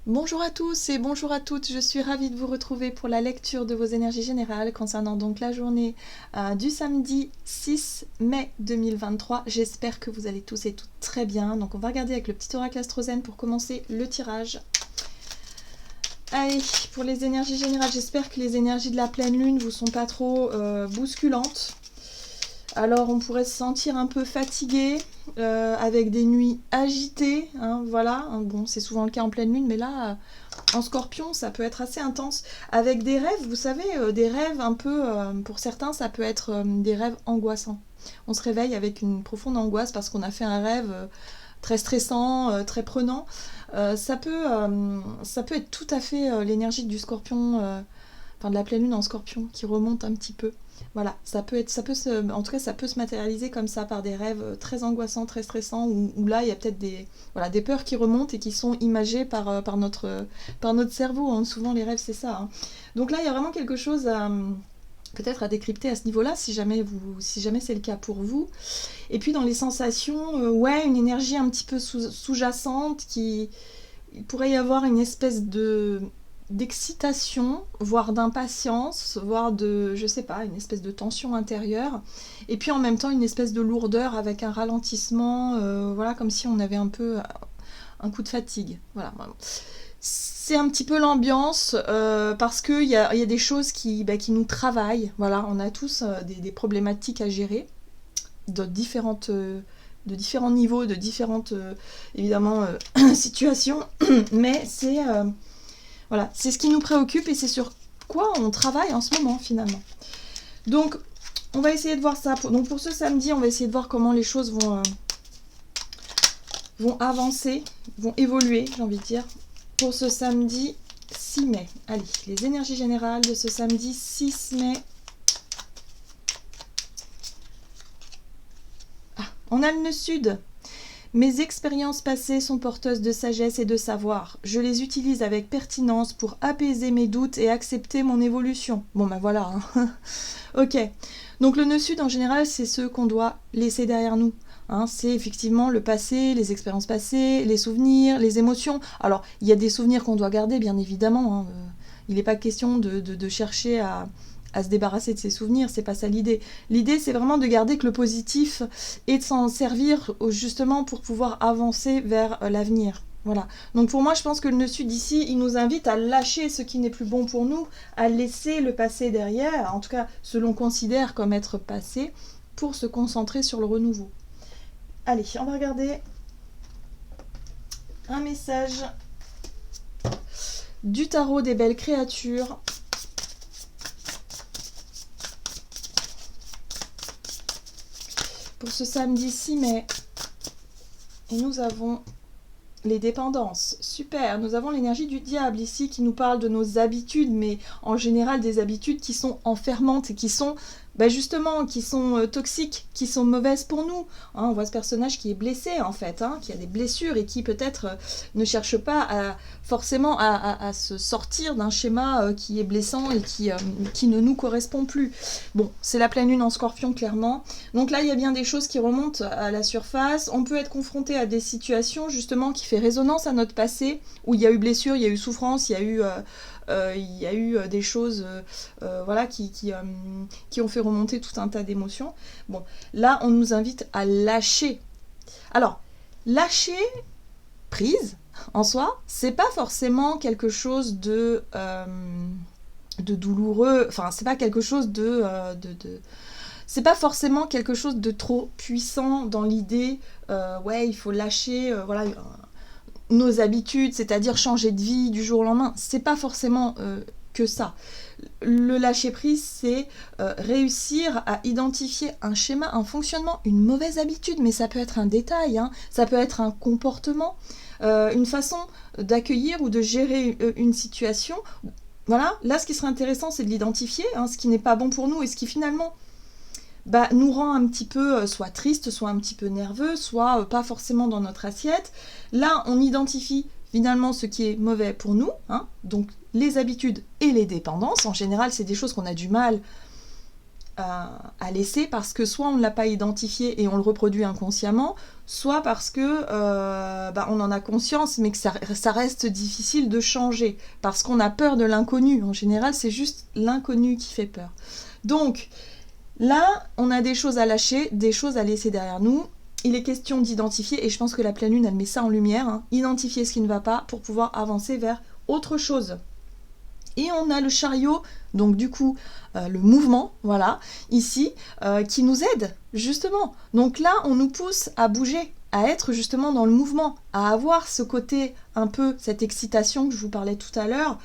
Bonjour à tous et bonjour à toutes, je suis ravie de vous retrouver pour la lecture de vos énergies générales concernant donc la journée du samedi 6 mai 2023. J'espère que vous allez tous et toutes très bien. Donc on va regarder avec le petit oracle astrozène pour commencer le tirage. Allez, pour les énergies générales, j'espère que les énergies de la pleine lune vous sont pas trop bousculantes. Alors on pourrait se sentir un peu fatigué, avec des nuits agitées, hein, voilà. Bon, c'est souvent le cas en pleine lune, mais là, en scorpion, ça peut être assez intense. Avec des rêves, vous savez, des rêves un peu, pour certains, ça peut être des rêves angoissants. On se réveille avec une profonde angoisse parce qu'on a fait un rêve très stressant, très prenant. Ça peut être tout à fait l'énergie du scorpion, enfin de la pleine lune en scorpion qui remonte un petit peu. Voilà, en tout cas, ça peut se matérialiser comme ça par des rêves très angoissants, très stressants, où là, il y a peut-être des peurs qui remontent et qui sont imagées par notre cerveau. Hein. Souvent, les rêves, c'est ça. Hein. Donc là, il y a vraiment quelque chose peut-être à décrypter à ce niveau-là, si jamais c'est le cas pour vous. Et puis, dans les sensations, ouais, une énergie un petit peu sous-jacente il pourrait y avoir une espèce d'excitation, voire d'impatience, voire je sais pas, une espèce de tension intérieure, et puis en même temps une espèce de lourdeur avec un ralentissement, voilà, comme si on avait un peu un coup de fatigue, voilà. C'est un petit peu l'ambiance, parce qu'il y a des choses qui nous travaillent, voilà, on a tous des problématiques à gérer, de différents niveaux, de différentes, évidemment, situations, mais voilà, c'est ce qui nous préoccupe et c'est sur quoi on travaille en ce moment finalement. Donc, on va essayer de voir ça. Donc pour ce samedi, on va essayer de voir comment les choses vont avancer, vont évoluer, j'ai envie de dire, pour ce samedi 6 mai. Allez, les énergies générales de ce samedi 6 mai. Ah, on a le nœud sud. Mes expériences passées sont porteuses de sagesse et de savoir. Je les utilise avec pertinence pour apaiser mes doutes et accepter mon évolution. Bon ben voilà. Hein. Ok. Donc le nœud sud en général, c'est ceux qu'on doit laisser derrière nous. Hein, c'est effectivement le passé, les expériences passées, les souvenirs, les émotions. Alors il y a des souvenirs qu'on doit garder, bien évidemment. Hein. Il n'est pas question de chercher à se débarrasser de ses souvenirs, c'est pas ça l'idée. L'idée, c'est vraiment de garder que le positif et de s'en servir justement pour pouvoir avancer vers l'avenir. Voilà. Donc pour moi, je pense que le nœud sud ici, il nous invite à lâcher ce qui n'est plus bon pour nous, à laisser le passé derrière, en tout cas ce l'on considère comme être passé, pour se concentrer sur le renouveau. Allez, on va regarder un message du tarot des belles créatures. Pour ce samedi 6 mai, et nous avons les dépendances. Super, nous avons l'énergie du diable ici qui nous parle de nos habitudes, mais en général des habitudes qui sont enfermantes et qui sont justement, qui sont toxiques, qui sont mauvaises pour nous. Hein, on voit ce personnage qui est blessé en fait, hein, qui a des blessures et qui peut-être ne cherche pas forcément à se sortir d'un schéma qui est blessant et qui ne nous correspond plus. Bon, c'est la pleine lune en scorpion clairement. Donc là, il y a bien des choses qui remontent à la surface. On peut être confronté à des situations justement qui fait résonance à notre passé, où il y a eu blessure, il y a eu souffrance, il y a eu des choses voilà, qui ont fait remonter tout un tas d'émotions. Bon, là, on nous invite à lâcher. Alors, lâcher prise, en soi, c'est pas forcément quelque chose de douloureux, enfin, c'est pas quelque chose c'est pas forcément quelque chose de trop puissant dans l'idée, ouais, il faut lâcher, voilà, nos habitudes, c'est-à-dire changer de vie du jour au lendemain. C'est pas forcément que ça. Le lâcher-prise, c'est réussir à identifier un schéma, un fonctionnement, une mauvaise habitude, mais ça peut être un détail, hein, ça peut être un comportement, une façon d'accueillir ou de gérer une situation. Voilà, là, ce qui serait intéressant, c'est de l'identifier, hein, ce qui n'est pas bon pour nous et ce qui finalement nous rend un petit peu soit triste, soit un petit peu nerveux, soit pas forcément dans notre assiette. Là, on identifie finalement ce qui est mauvais pour nous, hein, donc les habitudes et les dépendances. En général, c'est des choses qu'on a du mal à laisser parce que soit on ne l'a pas identifié et on le reproduit inconsciemment, soit parce que on en a conscience mais que ça reste difficile de changer parce qu'on a peur de l'inconnu. En général, c'est juste l'inconnu qui fait peur. Donc là, on a des choses à lâcher, des choses à laisser derrière nous. Il est question d'identifier, et je pense que la pleine lune, elle met ça en lumière, hein, identifier ce qui ne va pas pour pouvoir avancer vers autre chose. Et on a le chariot, donc du coup, le mouvement, voilà, ici, qui nous aide, justement. Donc là, on nous pousse à bouger, à être justement dans le mouvement, à avoir ce côté un peu, cette excitation que je vous parlais tout à l'heure,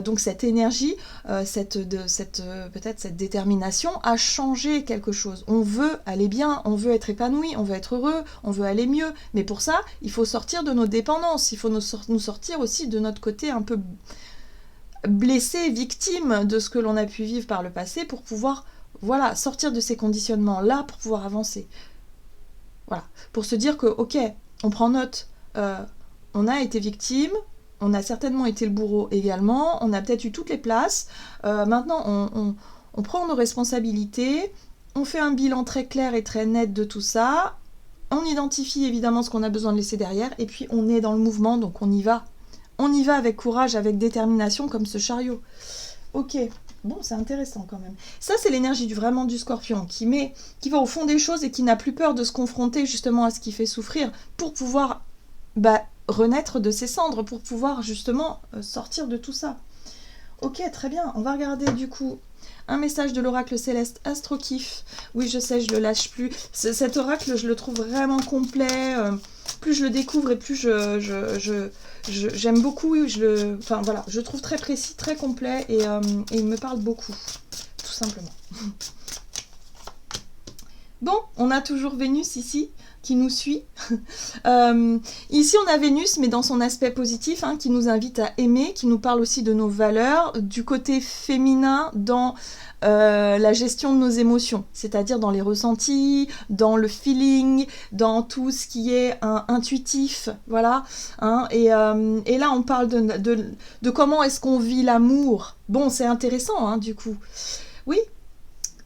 donc cette énergie, peut-être cette détermination à changer quelque chose. On veut aller bien, on veut être épanoui, on veut être heureux, on veut aller mieux, mais pour ça, il faut sortir de nos dépendances, il faut nous sortir aussi de notre côté un peu blessé, victime de ce que l'on a pu vivre par le passé pour pouvoir, voilà, sortir de ces conditionnements-là pour pouvoir avancer. Voilà, pour se dire que, ok, on prend note, on a été victime, on a certainement été le bourreau également, on a peut-être eu toutes les places, maintenant on prend nos responsabilités, on fait un bilan très clair et très net de tout ça, on identifie évidemment ce qu'on a besoin de laisser derrière, et puis on est dans le mouvement, donc on y va. On y va avec courage, avec détermination, comme ce chariot. Ok, bon, c'est intéressant quand même. Ça, c'est l'énergie vraiment du scorpion, qui va au fond des choses et qui n'a plus peur de se confronter justement à ce qui fait souffrir, pour pouvoir renaître de ses cendres, pour pouvoir justement sortir de tout ça. Ok, très bien, on va regarder du coup un message de l'oracle céleste Astro-Kiff. Oui, je sais, je le lâche plus. Cet oracle, je le trouve vraiment complet. Plus je le découvre et plus j'aime beaucoup. Enfin voilà, je le trouve très précis, très complet et il me parle beaucoup, tout simplement. Bon, on a toujours Vénus ici qui nous suit. Ici, on a Vénus, mais dans son aspect positif, hein, qui nous invite à aimer, qui nous parle aussi de nos valeurs, du côté féminin dans la gestion de nos émotions, c'est-à-dire dans les ressentis, dans le feeling, dans tout ce qui est intuitif, voilà. Hein, et là, on parle de comment est-ce qu'on vit l'amour. Bon, c'est intéressant, hein, du coup. Oui.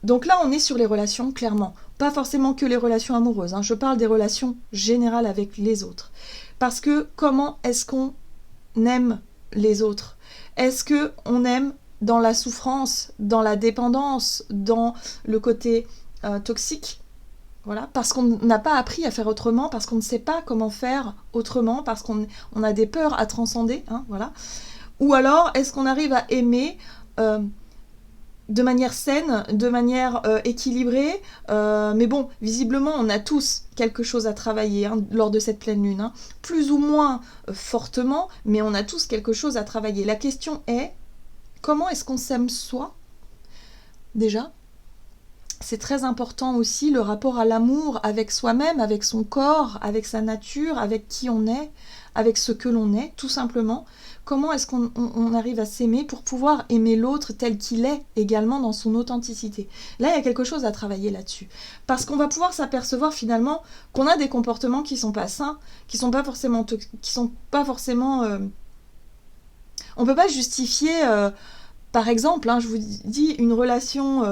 Donc là, on est sur les relations, clairement. Pas forcément que les relations amoureuses, hein. Je parle des relations générales avec les autres. Parce que comment est-ce qu'on aime les autres? Est-ce qu'on aime dans la souffrance, dans la dépendance, dans le côté toxique? Voilà, parce qu'on n'a pas appris à faire autrement, parce qu'on ne sait pas comment faire autrement, parce qu'on a des peurs à transcender, hein, voilà. Ou alors, est-ce qu'on arrive à aimer de manière saine, de manière équilibrée, mais bon, visiblement, on a tous quelque chose à travailler hein, lors de cette pleine lune, hein. Plus ou moins fortement, mais on a tous quelque chose à travailler. La question est, comment est-ce qu'on s'aime soi, déjà? C'est très important aussi, le rapport à l'amour avec soi-même, avec son corps, avec sa nature, avec qui on est, avec ce que l'on est, tout simplement. Comment est-ce qu'on arrive à s'aimer pour pouvoir aimer l'autre tel qu'il est également dans son authenticité? Là, il y a quelque chose à travailler là-dessus. Parce qu'on va pouvoir s'apercevoir finalement qu'on a des comportements qui sont pas sains, qui sont pas forcément... On peut pas justifier... par exemple, hein, je vous dis, une relation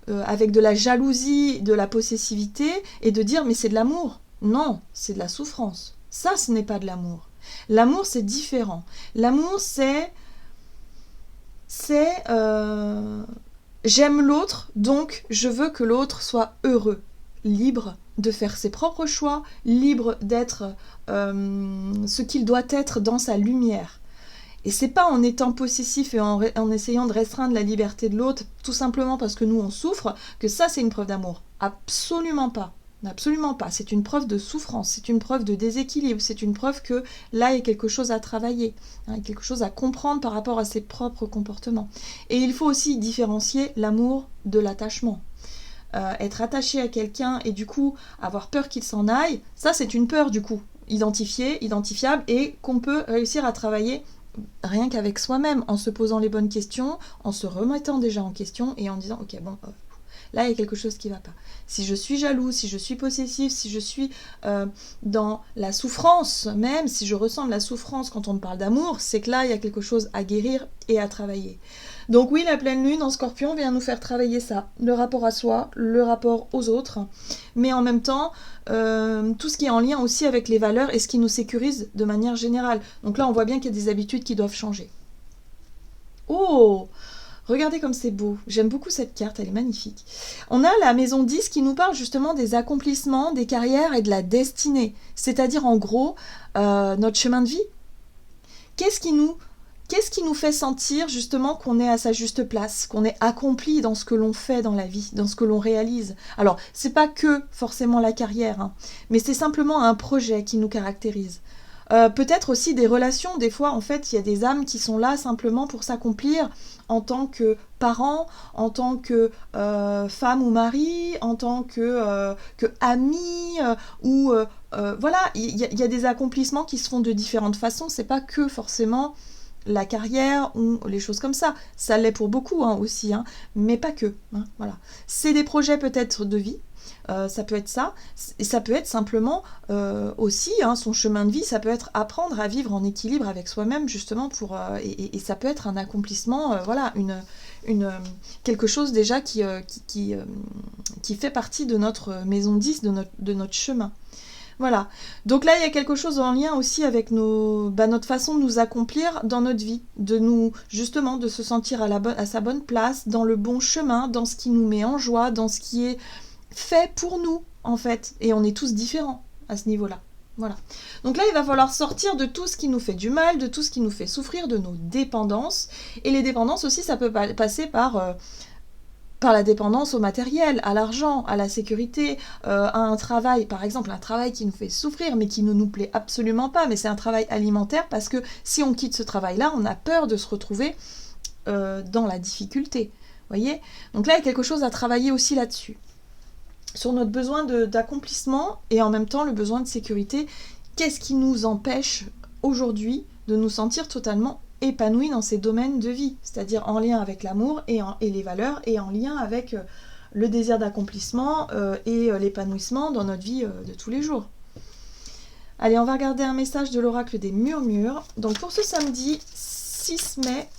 avec de la jalousie, de la possessivité, et de dire mais c'est de l'amour. Non, c'est de la souffrance. Ça, ce n'est pas de l'amour. L'amour, c'est différent. L'amour, c'est j'aime l'autre, donc je veux que l'autre soit heureux, libre de faire ses propres choix, libre d'être ce qu'il doit être dans sa lumière. Et c'est pas en étant possessif et en essayant de restreindre la liberté de l'autre, tout simplement parce que nous on souffre, que ça c'est une preuve d'amour. Absolument pas. Absolument pas. C'est une preuve de souffrance, c'est une preuve de déséquilibre, c'est une preuve que là il y a quelque chose à travailler, hein, quelque chose à comprendre par rapport à ses propres comportements. Et il faut aussi différencier l'amour de l'attachement. Être attaché à quelqu'un et du coup avoir peur qu'il s'en aille, ça c'est une peur du coup, identifiable et qu'on peut réussir à travailler rien qu'avec soi-même, en se posant les bonnes questions, en se remettant déjà en question et en disant ok bon, là il y a quelque chose qui ne va pas. Si je suis jalouse, si je suis possessive, si je suis dans la souffrance, même si je ressens de la souffrance quand on me parle d'amour, c'est que là il y a quelque chose à guérir et à travailler. Donc oui, la pleine lune en Scorpion vient nous faire travailler ça, le rapport à soi, le rapport aux autres, mais en même temps, tout ce qui est en lien aussi avec les valeurs et ce qui nous sécurise de manière générale. Donc là, on voit bien qu'il y a des habitudes qui doivent changer. Oh! Regardez comme c'est beau. J'aime beaucoup cette carte, elle est magnifique. On a la maison 10 qui nous parle justement des accomplissements, des carrières et de la destinée. C'est-à-dire en gros, notre chemin de vie. Qu'est-ce qui nous fait sentir justement qu'on est à sa juste place, qu'on est accompli dans ce que l'on fait dans la vie, dans ce que l'on réalise. Alors, c'est pas que forcément la carrière, hein, mais c'est simplement un projet qui nous caractérise. Peut-être aussi des relations, des fois en fait il y a des âmes qui sont là simplement pour s'accomplir en tant que parents, en tant que femme ou mari, en tant que amis, voilà, il y a des accomplissements qui se font de différentes façons, c'est pas que forcément la carrière ou les choses comme ça. Ça l'est pour beaucoup hein, aussi, hein, mais pas que. Hein, voilà. C'est des projets peut-être de vie, ça peut être ça, et ça peut être simplement aussi, hein, son chemin de vie, ça peut être apprendre à vivre en équilibre avec soi-même, justement, et ça peut être un accomplissement, voilà, quelque chose déjà qui fait partie de notre maison 10, de notre chemin. Voilà, donc là il y a quelque chose en lien aussi avec notre façon de nous accomplir dans notre vie, justement de se sentir à sa bonne place, dans le bon chemin, dans ce qui nous met en joie, dans ce qui est fait pour nous en fait, et on est tous différents à ce niveau-là. Voilà. Donc là il va falloir sortir de tout ce qui nous fait du mal, de tout ce qui nous fait souffrir, de nos dépendances, et les dépendances aussi ça peut passer par la dépendance au matériel, à l'argent, à la sécurité, à un travail, par exemple un travail qui nous fait souffrir mais qui ne nous plaît absolument pas, mais c'est un travail alimentaire parce que si on quitte ce travail-là, on a peur de se retrouver dans la difficulté. Voyez ? Donc là, il y a quelque chose à travailler aussi là-dessus. Sur notre besoin d'accomplissement et en même temps le besoin de sécurité, qu'est-ce qui nous empêche aujourd'hui de nous sentir totalement épanouis dans ces domaines de vie, c'est-à-dire en lien avec l'amour et les valeurs, et en lien avec le désir d'accomplissement et l'épanouissement dans notre vie de tous les jours. Allez, on va regarder un message de l'oracle des murmures. Donc pour ce samedi 6 mai,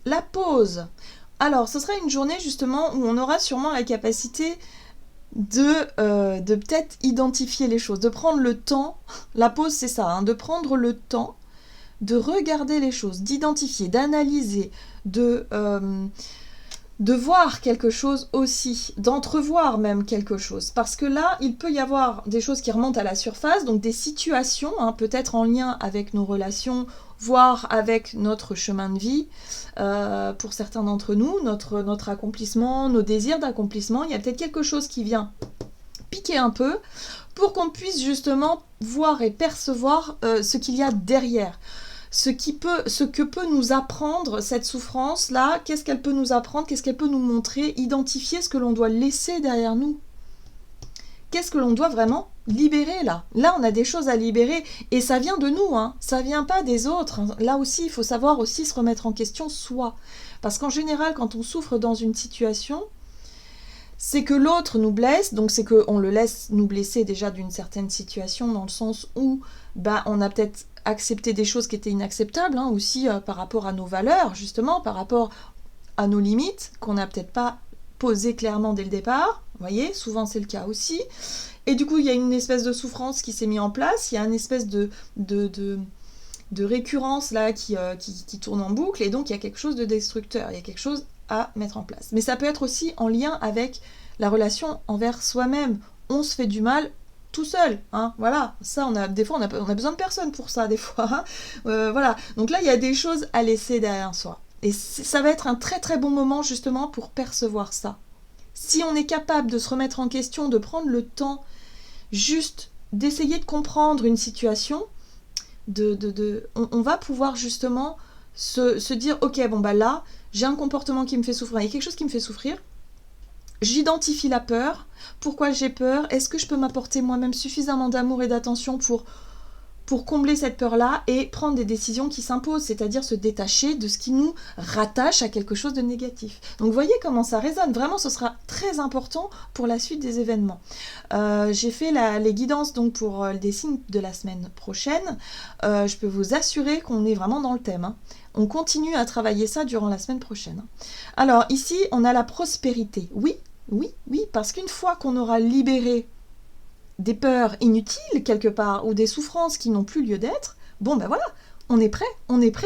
la pause. Alors, ce sera une journée justement où on aura sûrement la capacité de peut-être identifier les choses, de prendre le temps, la pause c'est ça, hein, de prendre le temps de regarder les choses, d'identifier, d'analyser, de voir quelque chose aussi, d'entrevoir même quelque chose, parce que là, il peut y avoir des choses qui remontent à la surface, donc des situations, hein, peut-être en lien avec nos relations, voire avec notre chemin de vie, pour certains d'entre nous, notre accomplissement, nos désirs d'accomplissement, il y a peut-être quelque chose qui vient piquer un peu, pour qu'on puisse justement voir et percevoir ce qu'il y a derrière. Ce que peut nous apprendre cette souffrance-là, qu'est-ce qu'elle peut nous apprendre, qu'est-ce qu'elle peut nous montrer, identifier ce que l'on doit laisser derrière nous. Qu'est-ce que l'on doit vraiment libérer là ? Là, on a des choses à libérer et ça vient de nous, hein. Ça vient pas des autres. Là aussi, il faut savoir aussi se remettre en question soi. Parce qu'en général, quand on souffre dans une situation, c'est que l'autre nous blesse, donc c'est qu'on le laisse nous blesser déjà d'une certaine situation, dans le sens où on a peut-être accepté des choses qui étaient inacceptables, hein, aussi par rapport à nos valeurs, justement, par rapport à nos limites, qu'on n'a peut-être pas posées clairement dès le départ. Vous voyez, souvent c'est le cas aussi. Et du coup, il y a une espèce de souffrance qui s'est mise en place, il y a une espèce de récurrence là qui tourne en boucle, et donc il y a quelque chose de destructeur, il y a quelque chose à mettre en place. Mais ça peut être aussi en lien avec la relation envers soi-même. On se fait du mal tout seul, hein, voilà. Ça, des fois, on a besoin de personne pour ça, des fois. Hein. Voilà. Donc là, il y a des choses à laisser derrière soi. Et ça va être un très très bon moment justement pour percevoir ça. Si on est capable de se remettre en question, de prendre le temps juste d'essayer de comprendre une situation, on va pouvoir justement se dire, ok, bon là, j'ai un comportement qui me fait souffrir, il y a quelque chose qui me fait souffrir, j'identifie la peur, pourquoi j'ai peur, est-ce que je peux m'apporter moi-même suffisamment d'amour et d'attention pour pour combler cette peur-là et prendre des décisions qui s'imposent, c'est-à-dire se détacher de ce qui nous rattache à quelque chose de négatif. Donc vous voyez comment ça résonne, vraiment ce sera très important pour la suite des événements. J'ai fait les guidances donc pour des signes de la semaine prochaine. Je peux vous assurer qu'on est vraiment dans le thème. Hein. On continue à travailler ça durant la semaine prochaine. Alors ici, on a la prospérité. Oui, parce qu'une fois qu'on aura libéré des peurs inutiles quelque part ou des souffrances qui n'ont plus lieu d'être, bon ben voilà, on est prêt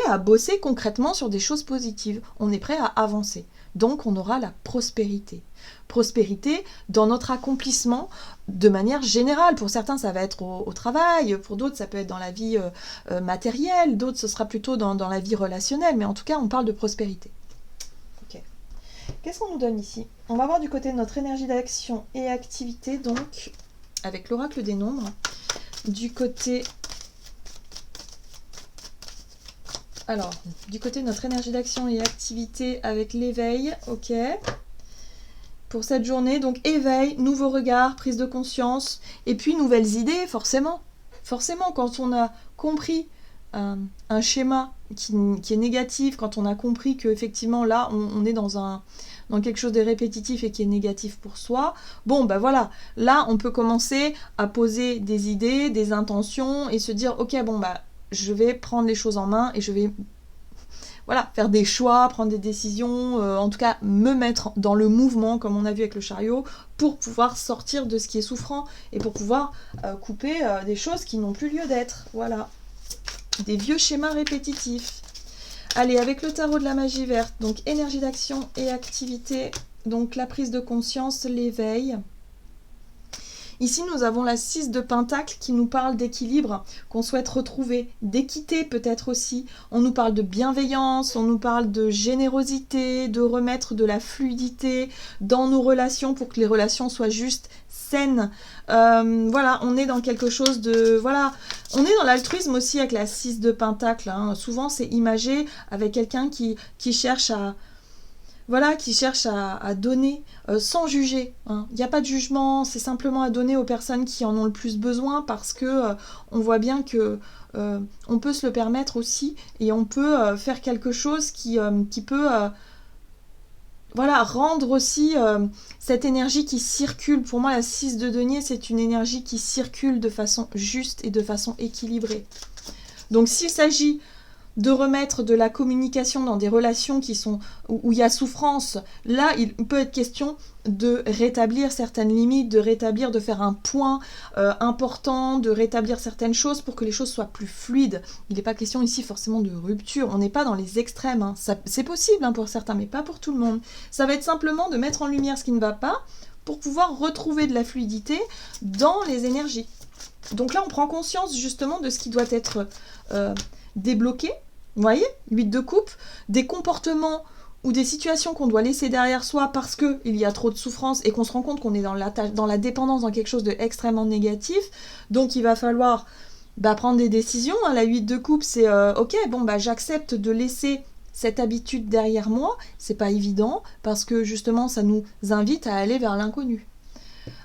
à bosser concrètement sur des choses positives, on est prêt à avancer. Donc on aura la prospérité. Prospérité dans notre accomplissement de manière générale. Pour certains ça va être au travail, pour d'autres ça peut être dans la vie matérielle, d'autres ce sera plutôt dans la vie relationnelle, mais en tout cas on parle de prospérité. Ok. Qu'est-ce qu'on nous donne ici? On va voir du côté de notre énergie d'action et activité, donc avec l'oracle des nombres, du côté de notre énergie d'action et activité avec l'éveil, ok, pour cette journée, donc éveil, nouveau regard, prise de conscience, et puis nouvelles idées, forcément, quand on a compris un schéma qui est négatif, quand on a compris qu'effectivement là, on est dans quelque chose de répétitif et qui est négatif pour soi, bon ben voilà, là on peut commencer à poser des idées, des intentions et se dire ok bon bah je vais prendre les choses en main et je vais faire des choix, prendre des décisions, en tout cas me mettre dans le mouvement comme on a vu avec le chariot pour pouvoir sortir de ce qui est souffrant et pour pouvoir couper des choses qui n'ont plus lieu d'être, voilà, des vieux schémas répétitifs. Allez, avec le tarot de la magie verte, donc énergie d'action et activité, donc la prise de conscience, l'éveil. Ici, nous avons la 6 de Pentacle qui nous parle d'équilibre, qu'on souhaite retrouver, d'équité peut-être aussi. On nous parle de bienveillance, on nous parle de générosité, de remettre de la fluidité dans nos relations pour que les relations soient juste saines. Voilà, on est dans quelque chose de... Voilà, on est dans l'altruisme aussi avec la 6 de Pentacle. Hein. Souvent, c'est imagé avec quelqu'un qui cherche à... Voilà, qui cherche à donner sans juger. Hein. Il n'y a pas de jugement, c'est simplement à donner aux personnes qui en ont le plus besoin parce que on voit bien que on peut se le permettre aussi et on peut faire quelque chose qui peut rendre aussi cette énergie qui circule. Pour moi, la 6 de denier, c'est une énergie qui circule de façon juste et de façon équilibrée. Donc s'il s'agit de remettre de la communication dans des relations où il y a souffrance, là, il peut être question de rétablir certaines limites, de faire un point important, de rétablir certaines choses pour que les choses soient plus fluides. Il n'est pas question ici forcément de rupture, on n'est pas dans les extrêmes. Hein. C'est possible pour certains, mais pas pour tout le monde. Ça va être simplement de mettre en lumière ce qui ne va pas pour pouvoir retrouver de la fluidité dans les énergies. Donc là, on prend conscience justement de ce qui doit être débloqué. Vous voyez, 8 de coupe, des comportements ou des situations qu'on doit laisser derrière soi parce qu'il y a trop de souffrance et qu'on se rend compte qu'on est dans la dépendance, dans quelque chose d'extrêmement négatif. Donc il va falloir prendre des décisions. Hein. La 8 de coupe, c'est ok, j'accepte de laisser cette habitude derrière moi. C'est pas évident parce que justement ça nous invite à aller vers l'inconnu,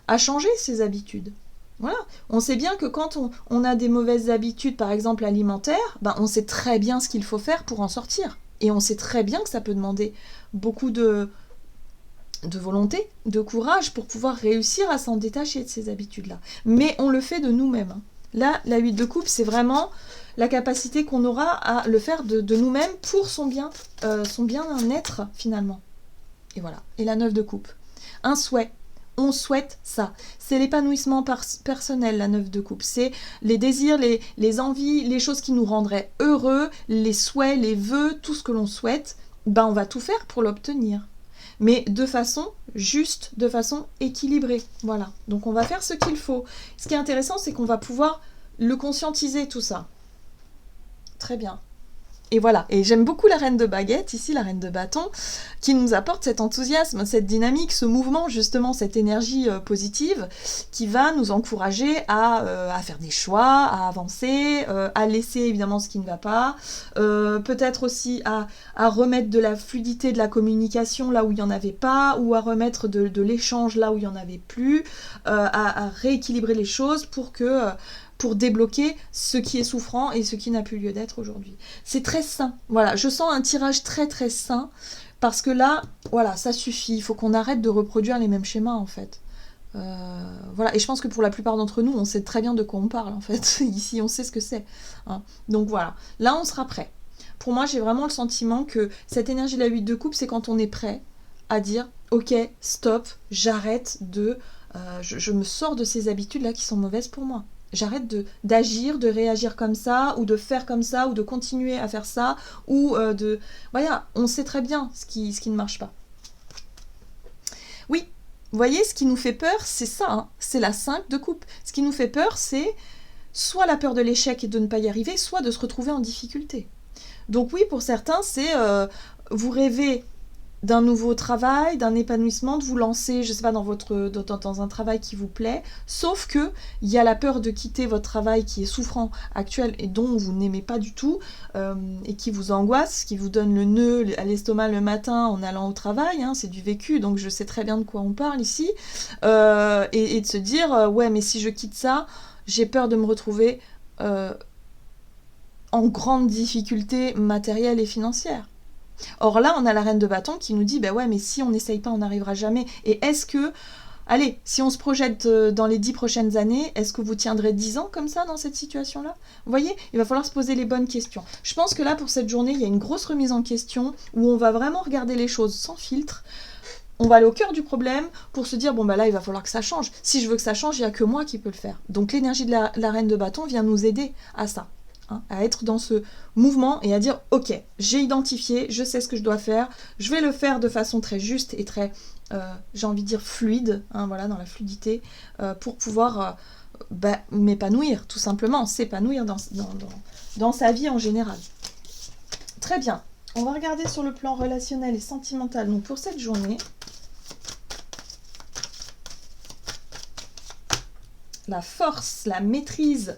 à changer ses habitudes. Voilà, on sait bien que quand on a des mauvaises habitudes, par exemple alimentaires, on sait très bien ce qu'il faut faire pour en sortir. Et on sait très bien que ça peut demander beaucoup de volonté, de courage pour pouvoir réussir à s'en détacher de ces habitudes-là. Mais on le fait de nous-mêmes. Hein. Là, la 8 de coupe, c'est vraiment la capacité qu'on aura à le faire de nous-mêmes pour son bien-être finalement. Et voilà. Et la 9 de coupe. Un souhait. On souhaite ça. C'est l'épanouissement personnel, la 9 de coupe. C'est les désirs, les envies, les choses qui nous rendraient heureux, les souhaits, les vœux, tout ce que l'on souhaite. On va tout faire pour l'obtenir. Mais de façon juste, de façon équilibrée. Voilà. Donc on va faire ce qu'il faut. Ce qui est intéressant, c'est qu'on va pouvoir le conscientiser, tout ça. Très bien. Et voilà, et j'aime beaucoup la reine de baguette, ici la reine de bâton, qui nous apporte cet enthousiasme, cette dynamique, ce mouvement, justement, cette énergie positive qui va nous encourager à faire des choix, à avancer, à laisser évidemment ce qui ne va pas, peut-être aussi à remettre de la fluidité de la communication là où il n'y en avait pas, ou à remettre de l'échange là où il n'y en avait plus, à rééquilibrer les choses pour que pour débloquer ce qui est souffrant et ce qui n'a plus lieu d'être aujourd'hui. C'est très sain. Voilà, je sens un tirage très très sain parce que là, voilà, ça suffit. Il faut qu'on arrête de reproduire les mêmes schémas en fait. Voilà, et je pense que pour la plupart d'entre nous, on sait très bien de quoi on parle en fait. Ici, on sait ce que c'est. Hein. Donc voilà, là, on sera prêt. Pour moi, j'ai vraiment le sentiment que cette énergie de la 8 de coupe, c'est quand on est prêt à dire « Ok, stop, j'arrête de... je me sors de ces habitudes-là qui sont mauvaises pour moi. J'arrête d'agir, de réagir comme ça, ou de faire comme ça, ou de continuer à faire ça, ou de... Voilà, on sait très bien ce qui ne marche pas. » Oui, vous voyez, ce qui nous fait peur, c'est ça, hein, c'est la 5 de coupe. Ce qui nous fait peur, c'est soit la peur de l'échec et de ne pas y arriver, soit de se retrouver en difficulté. Donc oui, pour certains, c'est vous rêvez d'un nouveau travail, d'un épanouissement, de vous lancer, je ne sais pas, dans un travail qui vous plaît, sauf que il y a la peur de quitter votre travail qui est souffrant actuel et dont vous n'aimez pas du tout, et qui vous angoisse, qui vous donne le nœud à l'estomac le matin en allant au travail, hein, c'est du vécu, donc je sais très bien de quoi on parle ici, et de se dire, ouais, mais si je quitte ça, j'ai peur de me retrouver en grande difficulté matérielle et financière. Or là, on a la reine de bâton qui nous dit, bah ouais, mais si on n'essaye pas, on n'arrivera jamais. Et est-ce que, allez, si on se projette dans les 10 prochaines années, est-ce que vous tiendrez 10 ans comme ça dans cette situation-là? Vous voyez, il va falloir se poser les bonnes questions. Je pense que là, pour cette journée, il y a une grosse remise en question où on va vraiment regarder les choses sans filtre. On va aller au cœur du problème pour se dire, bon bah là, il va falloir que ça change. Si je veux que ça change, il n'y a que moi qui peux le faire. Donc l'énergie de la reine de bâton vient nous aider à ça. Hein, à être dans ce mouvement et à dire ok, j'ai identifié, je sais ce que je dois faire, je vais le faire de façon très juste et très, j'ai envie de dire fluide, hein, voilà, dans la fluidité, pour pouvoir m'épanouir, tout simplement, s'épanouir dans sa vie en général. Très bien, on va regarder sur le plan relationnel et sentimental, donc pour cette journée, la force, la maîtrise,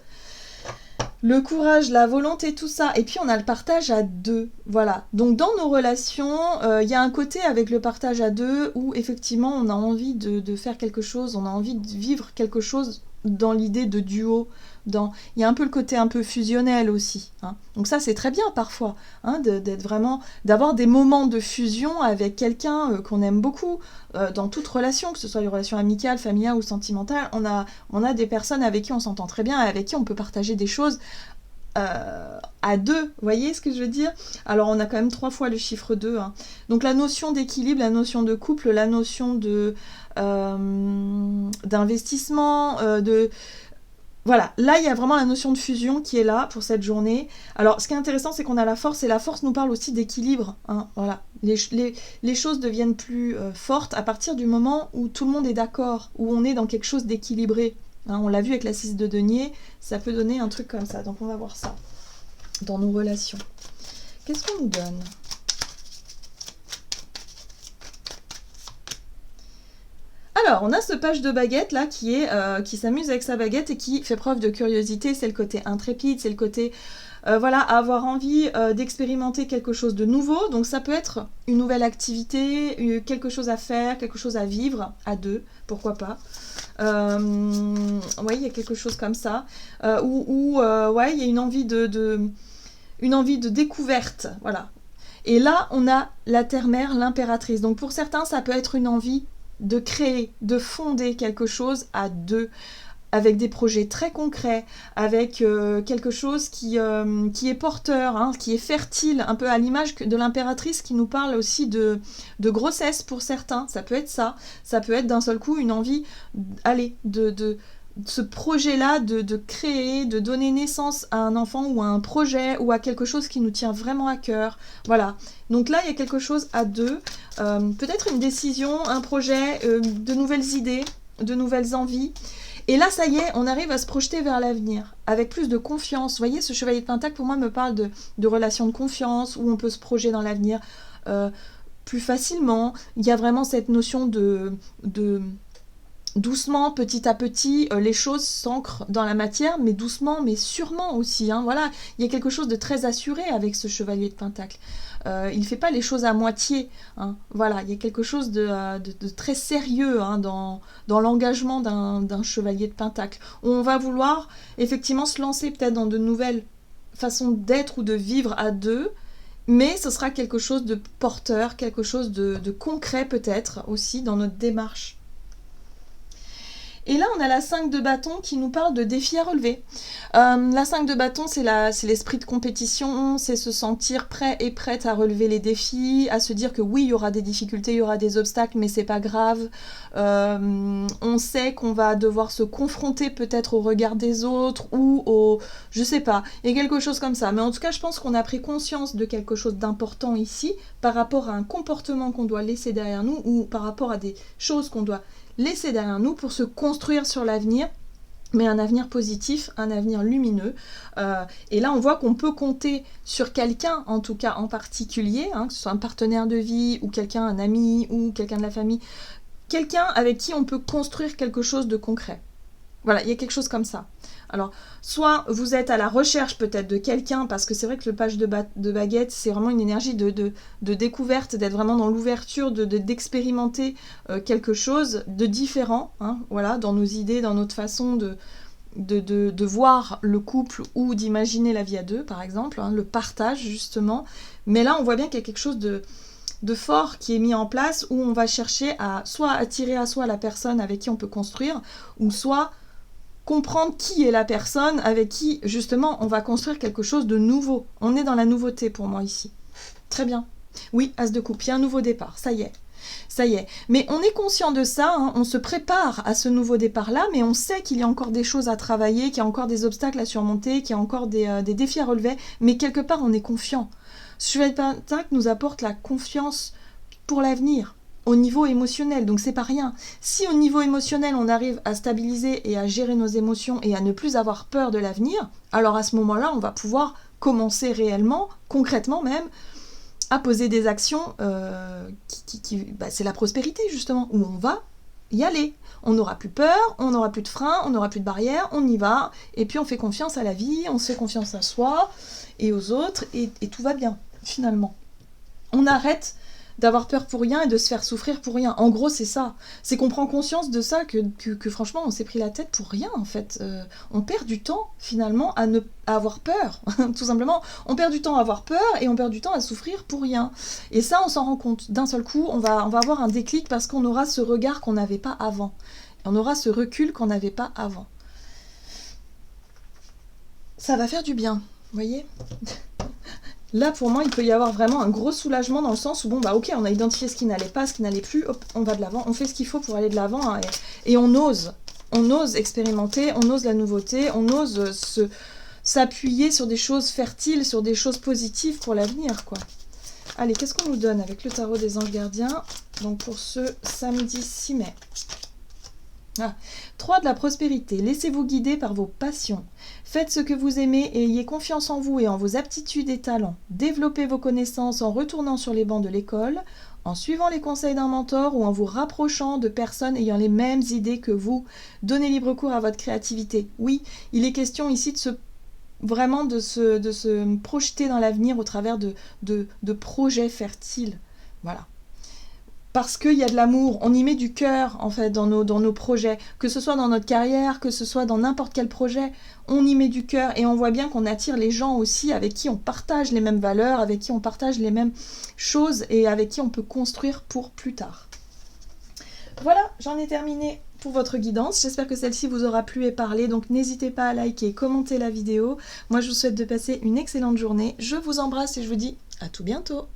le courage, la volonté, tout ça. Et puis on a le partage à deux. Voilà. Donc dans nos relations, il y a un côté avec le partage à deux où effectivement on a envie de faire quelque chose, on a envie de vivre quelque chose dans l'idée de duo. Il y a un peu le côté un peu fusionnel aussi. Hein. Donc ça c'est très bien parfois, hein, d'être vraiment, d'avoir des moments de fusion avec quelqu'un qu'on aime beaucoup. Dans toute relation, que ce soit les relations amicales, familiales ou sentimentales, on a des personnes avec qui on s'entend très bien, avec qui on peut partager des choses à deux, vous voyez ce que je veux dire? Alors on a quand même 3 fois le chiffre 2. Hein. Donc la notion d'équilibre, la notion de couple, la notion d'investissement, Voilà, là il y a vraiment la notion de fusion qui est là pour cette journée. Alors ce qui est intéressant c'est qu'on a la force et la force nous parle aussi d'équilibre. Hein, voilà. Les choses deviennent plus fortes à partir du moment où tout le monde est d'accord, où on est dans quelque chose d'équilibré. Hein, on l'a vu avec la 6 de denier, ça peut donner un truc comme ça. Donc on va voir ça dans nos relations. Qu'est-ce qu'on nous donne ? Alors, on a ce page de baguette là qui s'amuse avec sa baguette et qui fait preuve de curiosité. C'est le côté intrépide, c'est le côté voilà, avoir envie d'expérimenter quelque chose de nouveau. Donc ça peut être une nouvelle activité, quelque chose à faire, quelque chose à vivre à deux, pourquoi pas. Ouais, il y a quelque chose comme ça. Ouais, il y a une envie une envie de découverte, voilà. Et là, on a la terre-mère, l'impératrice. Donc pour certains, ça peut être une envie de créer, de fonder quelque chose à deux, avec des projets très concrets, avec quelque chose qui est porteur, hein, qui est fertile, un peu à l'image de l'impératrice qui nous parle aussi de grossesse pour certains. Ça peut être ça. Ça peut être d'un seul coup une envie, de ce projet-là, de créer, de donner naissance à un enfant ou à un projet ou à quelque chose qui nous tient vraiment à cœur. Voilà. Donc là, il y a quelque chose à deux. Peut-être une décision, un projet, de nouvelles idées, de nouvelles envies. Et là, ça y est, on arrive à se projeter vers l'avenir, avec plus de confiance. Vous voyez, ce chevalier de Pentacle, pour moi, me parle de relations de confiance, où on peut se projeter dans l'avenir plus facilement. Il y a vraiment cette notion doucement, petit à petit, les choses s'ancrent dans la matière, mais doucement, mais sûrement aussi. Hein, voilà, il y a quelque chose de très assuré avec ce chevalier de Pentacle. Il ne fait pas les choses à moitié. Hein, voilà, il y a quelque chose de très sérieux hein, dans l'engagement d'un chevalier de Pentacle. Où on va vouloir effectivement se lancer peut-être dans de nouvelles façons d'être ou de vivre à deux, mais ce sera quelque chose de porteur, quelque chose de concret peut-être aussi dans notre démarche. Et là, on a la 5 de bâton qui nous parle de défis à relever. La 5 de bâton, c'est l'esprit de compétition, c'est se sentir prêt et prête à relever les défis, à se dire que oui, il y aura des difficultés, il y aura des obstacles, mais c'est pas grave. On sait qu'on va devoir se confronter peut-être au regard des autres ou au... je sais pas, il y a quelque chose comme ça. Mais en tout cas, je pense qu'on a pris conscience de quelque chose d'important ici par rapport à un comportement qu'on doit laisser derrière nous ou par rapport à des choses qu'on doit laisser derrière nous pour se construire sur l'avenir, mais un avenir positif, un avenir lumineux. Et là, on voit qu'on peut compter sur quelqu'un, en tout cas en particulier, hein, que ce soit un partenaire de vie ou quelqu'un, un ami ou quelqu'un de la famille, quelqu'un avec qui on peut construire quelque chose de concret. Voilà, il y a quelque chose comme ça. Alors, soit vous êtes à la recherche peut-être de quelqu'un, parce que c'est vrai que le page de baguette, c'est vraiment une énergie de découverte, d'être vraiment dans l'ouverture, d'expérimenter quelque chose de différent, hein, voilà, dans nos idées, dans notre façon de voir le couple ou d'imaginer la vie à deux, par exemple, hein, le partage justement. Mais là, on voit bien qu'il y a quelque chose de fort qui est mis en place où on va chercher à soit attirer à soi la personne avec qui on peut construire, ou soit comprendre qui est la personne avec qui, justement, on va construire quelque chose de nouveau. On est dans la nouveauté pour moi ici. Très bien. Oui, As de coupe, il y a un nouveau départ, ça y est. Ça y est. Mais on est conscient de ça, hein, on se prépare à ce nouveau départ-là, mais on sait qu'il y a encore des choses à travailler, qu'il y a encore des obstacles à surmonter, qu'il y a encore des défis à relever, mais quelque part, on est confiant. Ce chevalier de Pentacle nous apporte la confiance pour l'avenir. Au niveau émotionnel, donc c'est pas rien. Si au niveau émotionnel on arrive à stabiliser et à gérer nos émotions et à ne plus avoir peur de l'avenir, alors à ce moment-là on va pouvoir commencer réellement, concrètement même, à poser des actions c'est la prospérité justement, où on va y aller. On n'aura plus peur, on n'aura plus de frein, on n'aura plus de barrières, on y va, et puis on fait confiance à la vie, on se fait confiance à soi et aux autres, et tout va bien, finalement. On arrête d'avoir peur pour rien et de se faire souffrir pour rien. En gros, c'est ça. C'est qu'on prend conscience de ça, que franchement, on s'est pris la tête pour rien, en fait. On perd du temps, finalement, à avoir peur, tout simplement. On perd du temps à avoir peur et on perd du temps à souffrir pour rien. Et ça, on s'en rend compte. D'un seul coup, on va avoir un déclic parce qu'on aura ce regard qu'on n'avait pas avant. Et on aura ce recul qu'on n'avait pas avant. Ça va faire du bien, vous voyez ? Là, pour moi, il peut y avoir vraiment un gros soulagement dans le sens où, bon, bah ok, on a identifié ce qui n'allait pas, ce qui n'allait plus, hop, on va de l'avant, on fait ce qu'il faut pour aller de l'avant, hein, et on ose expérimenter, on ose la nouveauté, on ose s'appuyer sur des choses fertiles, sur des choses positives pour l'avenir, quoi. Allez, qu'est-ce qu'on nous donne avec le tarot des anges gardiens, donc pour ce samedi 6 mai. 3 de la prospérité, laissez-vous guider par vos passions. Faites ce que vous aimez et ayez confiance en vous et en vos aptitudes et talents. Développez vos connaissances en retournant sur les bancs de l'école, en suivant les conseils d'un mentor ou en vous rapprochant de personnes ayant les mêmes idées que vous. Donnez libre cours à votre créativité. Oui, il est question ici de se projeter dans l'avenir au travers de projets fertiles. Voilà. Parce qu'il y a de l'amour, on y met du cœur en fait dans nos projets, que ce soit dans notre carrière, que ce soit dans n'importe quel projet, on y met du cœur et on voit bien qu'on attire les gens aussi avec qui on partage les mêmes valeurs, avec qui on partage les mêmes choses et avec qui on peut construire pour plus tard. Voilà, j'en ai terminé pour votre guidance, j'espère que celle-ci vous aura plu et parlé, donc n'hésitez pas à liker, commenter la vidéo. Moi je vous souhaite de passer une excellente journée, je vous embrasse et je vous dis à tout bientôt.